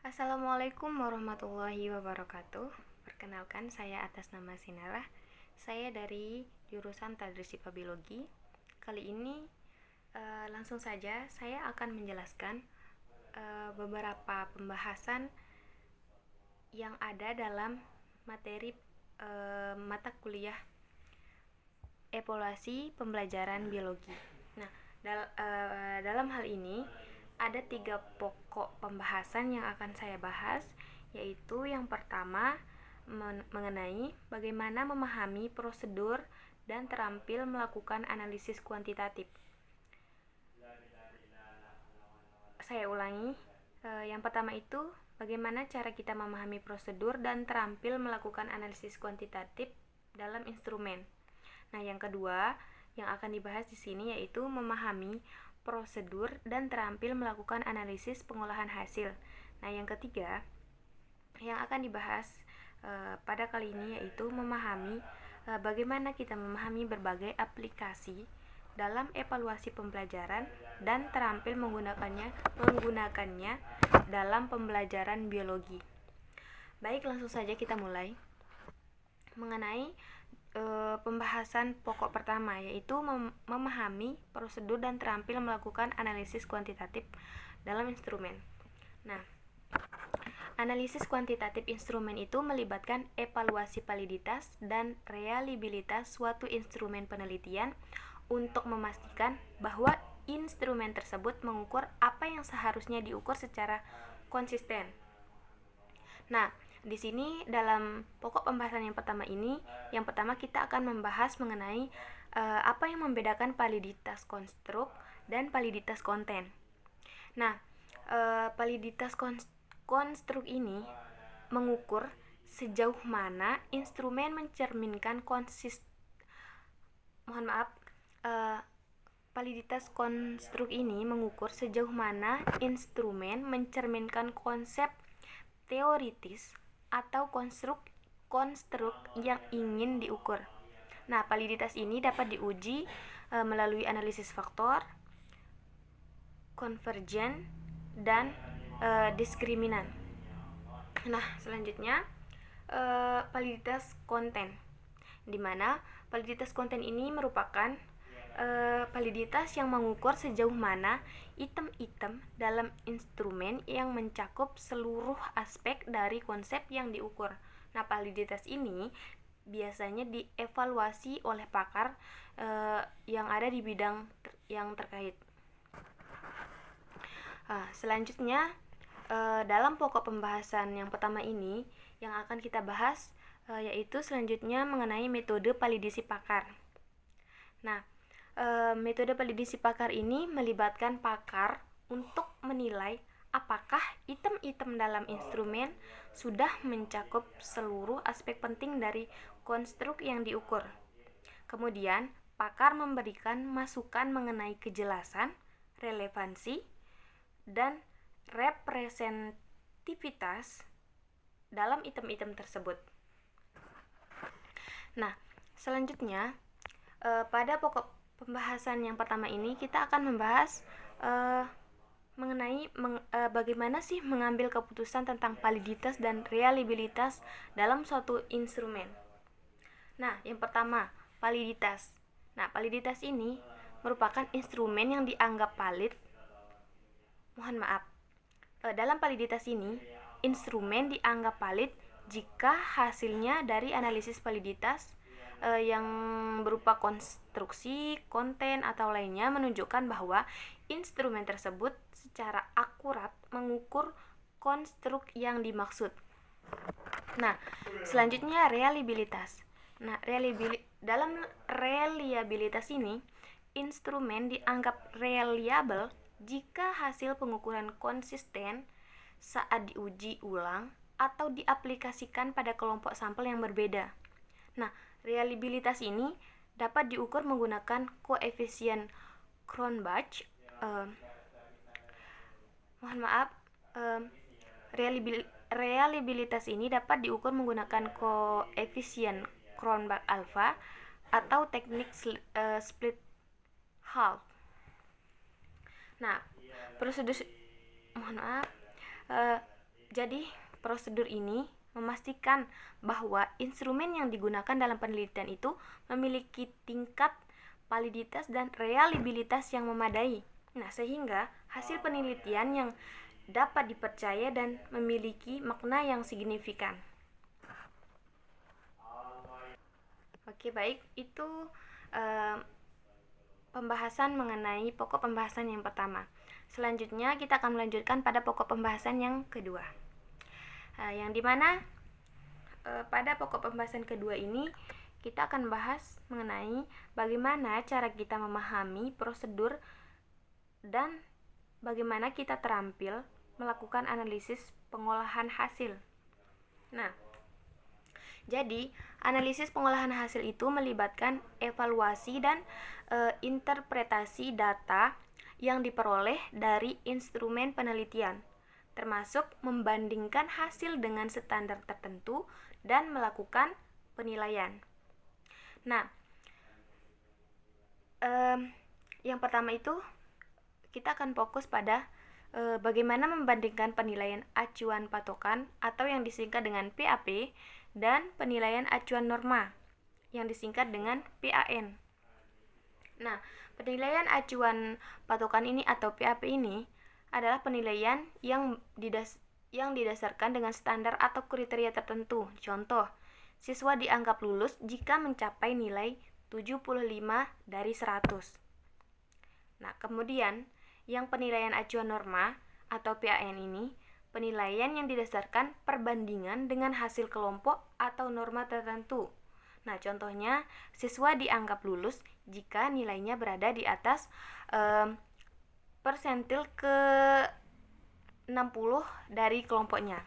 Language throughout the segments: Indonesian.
Assalamualaikum warahmatullahi wabarakatuh. Perkenalkan, saya atas nama Sinarah. Saya dari jurusan Tadris IPA Biologi. Kali ini langsung saja saya akan menjelaskan beberapa pembahasan yang ada dalam materi mata kuliah evaluasi pembelajaran biologi. Nah, dalam hal ini ada 3 pokok pembahasan yang akan saya bahas, yaitu yang pertama mengenai bagaimana memahami prosedur dan terampil melakukan analisis kuantitatif. Saya ulangi, yang pertama itu bagaimana cara kita memahami prosedur dan terampil melakukan analisis kuantitatif dalam instrumen. Nah, yang kedua yang akan dibahas di sini yaitu memahami prosedur dan terampil melakukan analisis pengolahan hasil. Nah, yang ketiga yang akan dibahas pada kali ini yaitu memahami bagaimana kita memahami berbagai aplikasi dalam evaluasi pembelajaran dan terampil menggunakannya dalam pembelajaran biologi. Baik, langsung saja kita mulai mengenai pembahasan pokok pertama, yaitu memahami prosedur dan terampil melakukan analisis kuantitatif dalam instrumen. Nah, analisis kuantitatif instrumen itu melibatkan evaluasi validitas dan reliabilitas suatu instrumen penelitian untuk memastikan bahwa instrumen tersebut mengukur apa yang seharusnya diukur secara konsisten. Nah, di sini dalam pokok pembahasan yang pertama kita akan membahas mengenai apa yang membedakan validitas konstruk dan validitas konten. Nah, validitas konstruk ini mengukur sejauh mana instrumen mencerminkan validitas konstruk ini mengukur sejauh mana instrumen mencerminkan konsep teoritis atau konstruk yang ingin diukur. Nah, validitas ini dapat diuji melalui analisis faktor, konvergen, dan diskriminan. Nah, selanjutnya validitas konten, di mana validitas konten ini merupakan validitas yang mengukur sejauh mana item-item dalam instrumen yang mencakup seluruh aspek dari konsep yang diukur. Nah, validitas ini biasanya dievaluasi oleh pakar yang ada di bidang yang terkait. Selanjutnya, dalam pokok pembahasan yang pertama ini yang akan kita bahas yaitu selanjutnya mengenai metode validasi pakar. Nah, metode validasi pakar ini melibatkan pakar untuk menilai apakah item-item dalam instrumen sudah mencakup seluruh aspek penting dari konstruk yang diukur. Kemudian, pakar memberikan masukan mengenai kejelasan, relevansi, dan representativitas dalam item-item tersebut. Nah, selanjutnya pada pokok pembahasan yang pertama ini kita akan membahas mengenai bagaimana sih mengambil keputusan tentang validitas dan reliabilitas dalam suatu instrumen. Nah, yang pertama, validitas. Nah, validitas ini merupakan instrumen yang dianggap valid. Dalam validitas ini, instrumen dianggap valid jika hasilnya dari analisis validitas yang berupa konstruksi, konten, atau lainnya menunjukkan bahwa instrumen tersebut secara akurat mengukur konstruk yang dimaksud. Nah, selanjutnya reliabilitas. Nah, dalam reliabilitas ini, instrumen dianggap reliable jika hasil pengukuran konsisten saat diuji ulang atau diaplikasikan pada kelompok sampel yang berbeda. Nah, reliabilitas ini dapat diukur menggunakan koefisien Cronbach. Reliabilitas ini dapat diukur menggunakan koefisien Cronbach alpha atau teknik split half. Nah, prosedur Jadi, prosedur ini memastikan bahwa instrumen yang digunakan dalam penelitian itu memiliki tingkat validitas dan reliabilitas yang memadai. Nah, sehingga hasil penelitian yang dapat dipercaya dan memiliki makna yang signifikan. Oke, baik. Itu pembahasan mengenai pokok pembahasan yang pertama. Selanjutnya kita akan melanjutkan pada pokok pembahasan yang kedua. Yang dimana pada pokok pembahasan kedua ini kita akan bahas mengenai bagaimana cara kita memahami prosedur dan bagaimana kita terampil melakukan analisis pengolahan hasil. Nah, jadi analisis pengolahan hasil itu melibatkan evaluasi dan interpretasi data yang diperoleh dari instrumen penelitian, termasuk membandingkan hasil dengan standar tertentu dan melakukan penilaian. Nah, yang pertama itu kita akan fokus pada bagaimana membandingkan penilaian acuan patokan atau yang disingkat dengan PAP dan penilaian acuan norma yang disingkat dengan PAN. Nah, penilaian acuan patokan ini atau PAP ini adalah penilaian yang didasarkan dengan standar atau kriteria tertentu. Contoh, siswa dianggap lulus jika mencapai nilai 75 dari 100. Nah, kemudian yang penilaian acuan norma atau PAN ini penilaian yang didasarkan perbandingan dengan hasil kelompok atau norma tertentu. Nah, contohnya siswa dianggap lulus jika nilainya berada di atas persentil ke 60 dari kelompoknya.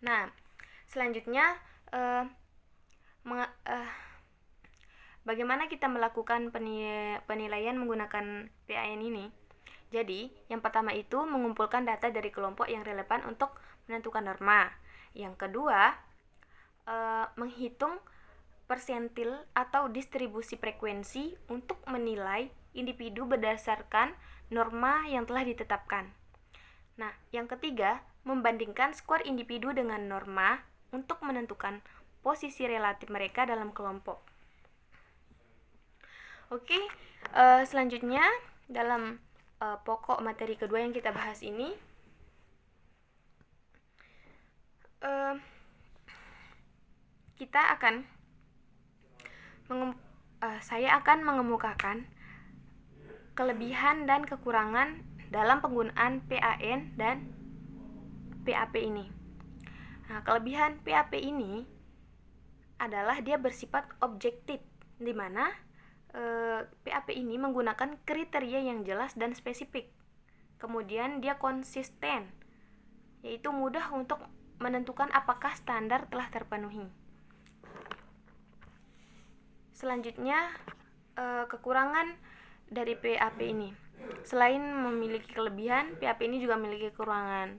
Nah, selanjutnya bagaimana kita melakukan penilaian menggunakan PAN ini? Jadi, yang pertama itu mengumpulkan data dari kelompok yang relevan untuk menentukan norma. Yang kedua, menghitung persentil atau distribusi frekuensi untuk menilai individu berdasarkan norma yang telah ditetapkan. Nah, yang ketiga, membandingkan skor individu dengan norma untuk menentukan posisi relatif mereka dalam kelompok. Oke, selanjutnya dalam pokok materi kedua yang kita bahas ini, saya akan mengemukakan kelebihan dan kekurangan dalam penggunaan PAN dan PAP ini. Nah, kelebihan PAP ini adalah dia bersifat objektif, di mana PAP ini menggunakan kriteria yang jelas dan spesifik. Kemudian dia konsisten, yaitu mudah untuk menentukan apakah standar telah terpenuhi. Selanjutnya, kekurangan dari PAP ini. Selain memiliki kelebihan, PAP ini juga memiliki kekurangan.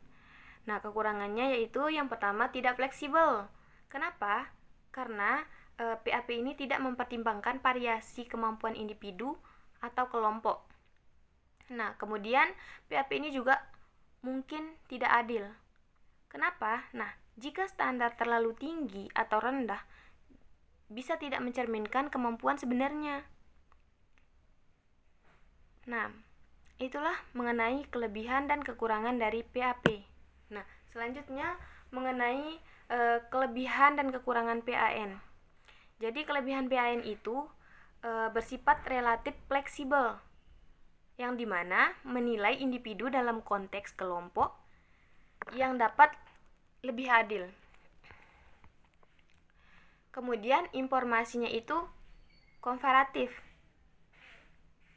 Nah, kekurangannya yaitu yang pertama, tidak fleksibel. Kenapa? Karena PAP ini tidak mempertimbangkan variasi kemampuan individu atau kelompok. Nah, kemudian PAP ini juga mungkin tidak adil. Kenapa? Nah, jika standar terlalu tinggi atau rendah, bisa tidak mencerminkan kemampuan sebenarnya. Nah, itulah mengenai kelebihan dan kekurangan dari PAP. Nah, selanjutnya mengenai kelebihan dan kekurangan PAN. Jadi kelebihan PAN itu bersifat relatif fleksibel, yang dimana menilai individu dalam konteks kelompok yang dapat lebih adil. Kemudian informasinya itu komparatif,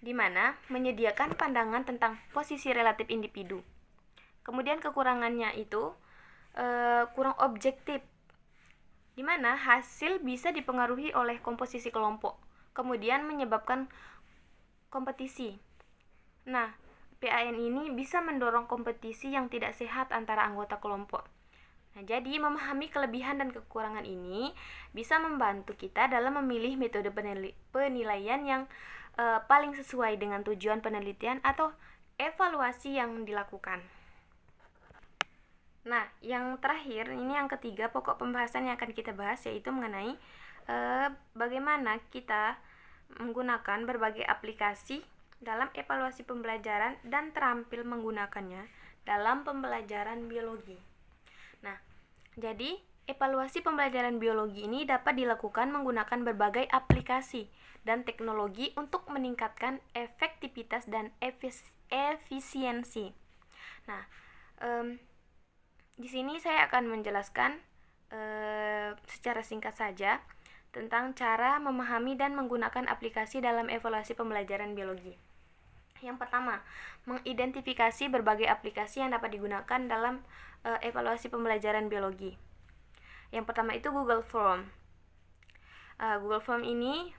di mana menyediakan pandangan tentang posisi relatif individu. Kemudian kekurangannya itu kurang objektif, di mana hasil bisa dipengaruhi oleh komposisi kelompok, kemudian menyebabkan kompetisi. Nah, PAN ini bisa mendorong kompetisi yang tidak sehat antara anggota kelompok. Nah, jadi memahami kelebihan dan kekurangan ini bisa membantu kita dalam memilih metode penilaian yang paling sesuai dengan tujuan penelitian atau evaluasi yang dilakukan. Nah, yang terakhir, ini yang ketiga, pokok pembahasan yang akan kita bahas yaitu mengenai bagaimana kita menggunakan berbagai aplikasi dalam evaluasi pembelajaran dan terampil menggunakannya dalam pembelajaran biologi. Nah, jadi evaluasi pembelajaran biologi ini dapat dilakukan menggunakan berbagai aplikasi dan teknologi untuk meningkatkan efektivitas dan efisiensi. Nah, di sini saya akan menjelaskan secara singkat saja tentang cara memahami dan menggunakan aplikasi dalam evaluasi pembelajaran biologi. Yang pertama, mengidentifikasi berbagai aplikasi yang dapat digunakan dalam evaluasi pembelajaran biologi. Yang pertama itu Google Form. Google Form ini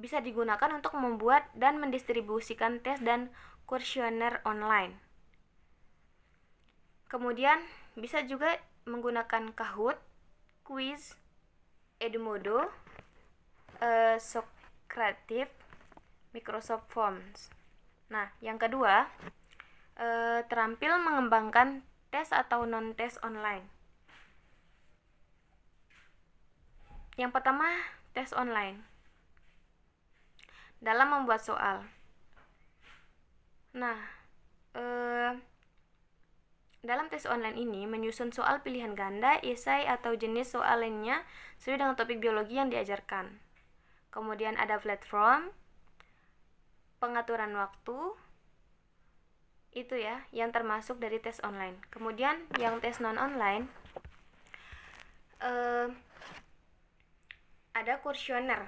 bisa digunakan untuk membuat dan mendistribusikan tes dan kuesioner online. Kemudian bisa juga menggunakan Kahoot, Quiz, Edmodo, Socrative, Microsoft Forms. Nah, yang kedua, terampil mengembangkan tes atau non-tes online. Yang pertama, tes online. Dalam membuat soal. Nah, dalam tes online ini menyusun soal pilihan ganda, esai, atau jenis soal lainnya sesuai dengan topik biologi yang diajarkan. Kemudian ada platform, pengaturan waktu, itu ya yang termasuk dari tes online. Kemudian yang tes non online, ada kuesioner,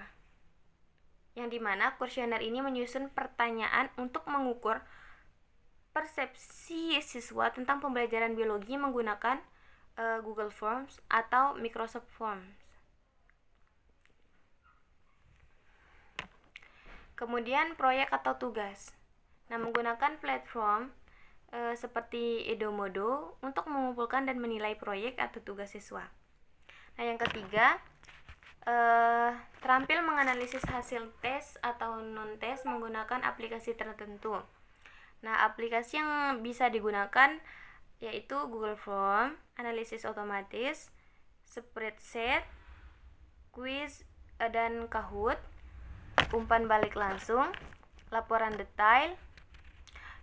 yang dimana kuesioner ini menyusun pertanyaan untuk mengukur persepsi siswa tentang pembelajaran biologi menggunakan Google Forms atau Microsoft Forms. Kemudian proyek atau tugas. Nah, menggunakan platform seperti Edmodo untuk mengumpulkan dan menilai proyek atau tugas siswa. Nah, yang ketiga, terampil menganalisis hasil tes atau non-tes menggunakan aplikasi tertentu. Nah, aplikasi yang bisa digunakan yaitu Google Form, analisis otomatis, spreadsheet, quiz, dan Kahoot, umpan balik langsung, laporan detail,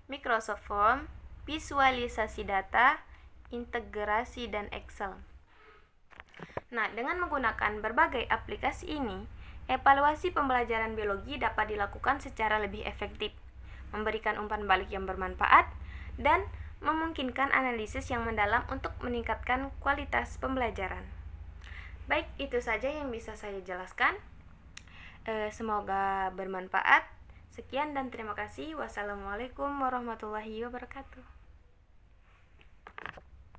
Microsoft Form, visualisasi data, integrasi, dan Excel. Nah, dengan menggunakan berbagai aplikasi ini, evaluasi pembelajaran biologi dapat dilakukan secara lebih efektif, memberikan umpan balik yang bermanfaat, dan memungkinkan analisis yang mendalam untuk meningkatkan kualitas pembelajaran. Baik, itu saja yang bisa saya jelaskan. Semoga bermanfaat. Sekian dan terima kasih. Wassalamualaikum warahmatullahi wabarakatuh.